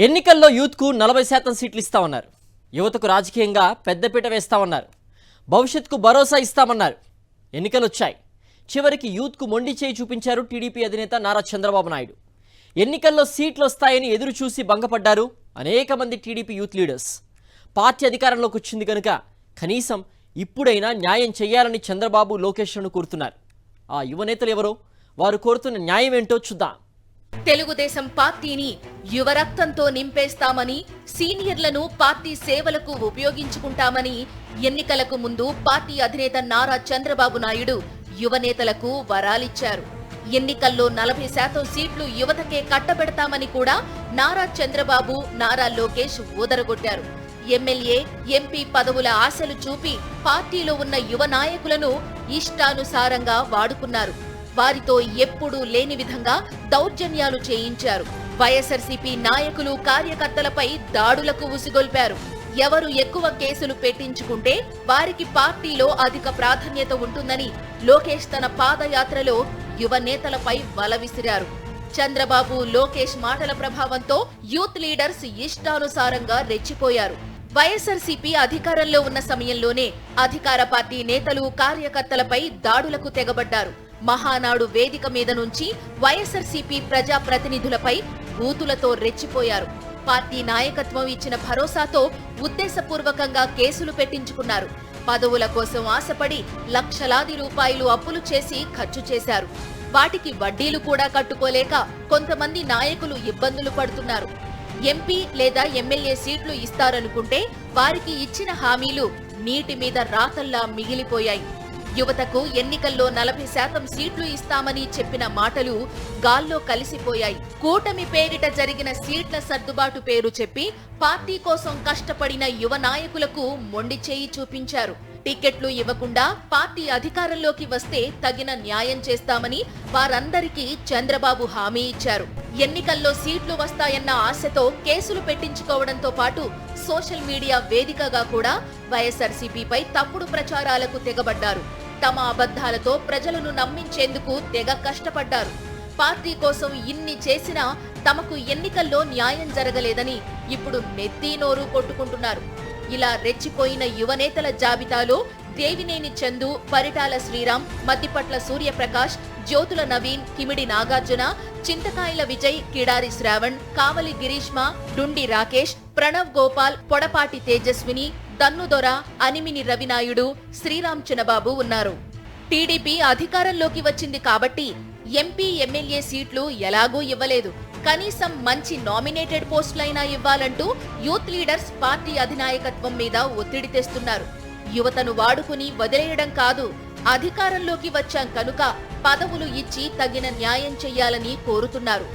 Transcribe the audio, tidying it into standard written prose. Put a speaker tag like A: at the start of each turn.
A: ఎన్నికల్లో యూత్కు 40% సీట్లు ఇస్తామన్నారు. యువతకు రాజకీయంగా పెద్దపీట వేస్తామన్నారు. భవిష్యత్తుకు భరోసా ఇస్తామన్నారు. ఎన్నికలు వచ్చాయి. చివరికి యూత్కు మొండి చేయి చూపించారు టీడీపీ అధినేత నారా చంద్రబాబు నాయుడు. ఎన్నికల్లో సీట్లు వస్తాయని ఎదురు చూసి భంగపడ్డారు అనేక మంది టీడీపీ యూత్ లీడర్స్. పార్టీ అధికారంలోకి వచ్చింది కనుక కనీసం ఇప్పుడైనా న్యాయం చేయాలని చంద్రబాబు లోకేష్ను కోరుతున్నారు. ఆ యువనేతలు ఎవరో, వారు కోరుతున్న న్యాయం ఏంటో చూద్దాం.
B: తెలుగుదేశం పార్టీని యువరక్తంతో నింపేస్తామని, సీనియర్లను పార్టీ సేవలకు ఉపయోగించుకుంటామని ఎన్నికలకు ముందు పార్టీ అధినేత నారా చంద్రబాబు నాయుడు యువనేతలకు వరాలిచ్చారు. ఎన్నికల్లో 40% సీట్లు యువతకే కట్టబెడతామని కూడా నారా చంద్రబాబు, నారా లోకేష్ ఊదరగొట్టారు. ఎమ్మెల్యే, ఎంపీ పదవుల ఆశలు చూపి పార్టీలో ఉన్న యువ నాయకులను ఇష్టానుసారంగా వాడుకున్నారు. వారితో ఎప్పుడూ లేని విధంగా దౌర్జన్యాలు చేయించారు. వైఎస్ఆర్సీపీ నాయకులు, కార్యకర్తలపై దాడులకు ఉసిగొల్పారు. ఎవరు ఎక్కువ కేసులు పెట్టించుకుంటే వారికి పార్టీలో అధిక ప్రాధాన్యత ఉంటుందని లోకేష్ తన పాదయాత్రలో యువ నేతలపై వల విసిరారు. చంద్రబాబు, లోకేష్ మాటల ప్రభావంతో యూత్ లీడర్స్ ఇష్టానుసారంగా రెచ్చిపోయారు. వైఎస్ఆర్సీపీ అధికారంలో ఉన్న సమయంలోనే అధికార పార్టీ నేతలు, కార్యకర్తలపై దాడులకు తెగబడ్డారు. మహానాడు వేదిక మీద నుంచి వైఎస్ఆర్సీపీ ప్రజా ప్రతినిధులపై బూతులతో రెచ్చిపోయారు. పార్టీ నాయకత్వం ఇచ్చిన భరోసాతో ఉద్దేశపూర్వకంగా కేసులు పెట్టించుకున్నారు. పదవుల కోసం ఆశపడి లక్షలాది రూపాయలు అప్పులు చేసి ఖర్చు చేశారు. వాటికి వడ్డీలు కూడా కట్టుకోలేక కొంతమంది నాయకులు ఇబ్బందులు పడుతున్నారు. ఎంపీ లేదా ఎమ్మెల్యే సీట్లు ఇస్తారనుకుంటే వారికి ఇచ్చిన హామీలు నీటి మీద రాతల్లా మిగిలిపోయాయి. యువతకు ఎన్నికల్లో 40% సీట్లు ఇస్తామని చెప్పిన మాటలు గాల్లో కలిసిపోయాయి. కూటమి పేరిట జరిగిన సీట్ల సర్దుబాటు పేరు చెప్పి పార్టీ కోసం కష్టపడిన యువ నాయకులకు మొండి చేయి చూపించారు. టికెట్లు ఇవ్వకుండా పార్టీ అధికారంలోకి వస్తే తగిన న్యాయం చేస్తామని వారందరికీ చంద్రబాబు హామీ ఇచ్చారు. ఎన్నికల్లో సీట్లు వస్తాయన్న ఆశతో కేసులు పెట్టించుకోవడంతో పాటు సోషల్ మీడియా వేదికగా కూడా వైఎస్ఆర్సీపీపై తప్పుడు ప్రచారాలకు తెగబడ్డారు. తమ అబద్ధాలతో ప్రజలను నమ్మించేందుకు తెగ కష్టపడ్డారు. పార్టీ కోసం ఇన్ని చేసినా తమకు ఎన్నికల్లో న్యాయం జరగలేదని ఇప్పుడు నెత్తి నోరు కొట్టుకుంటున్నారు. ఇలా రెచ్చిపోయిన యువనేతల జాబితాలో దేవినేని చందు, పరిటాల శ్రీరామ్, మద్దిపట్ల సూర్యప్రకాష్, జ్యోతుల నవీన్, కిమిడి నాగార్జున, చింతకాయల విజయ్, కిడారి శ్రావణ్, కావలి గిరీష్మ, డుండి రాకేష్, ప్రణవ్ గోపాల్, పొడపాటి తేజస్విని, దన్నుదొర, అనిమిని రవినాయుడు, శ్రీరామ్ చినబాబు ఉన్నారు. టీడీపీ అధికారంలోకి వచ్చింది కాబట్టి ఎంపీ, ఎమ్మెల్యే సీట్లు ఎలాగూ ఇవ్వలేదు. కనీసం మంచి నామినేటెడ్ పోస్టులైనా ఇవ్వాలంటూ యూత్ లీడర్స్ పార్టీ అధినాయకత్వం మీద ఒత్తిడి తెస్తున్నారు. యువతను వాడుకుని వదిలేయడం కాదు, అధికారంలోకి వచ్చాం కనుక పదవులు ఇచ్చి తగిన న్యాయం చెయ్యాలని కోరుతున్నారు.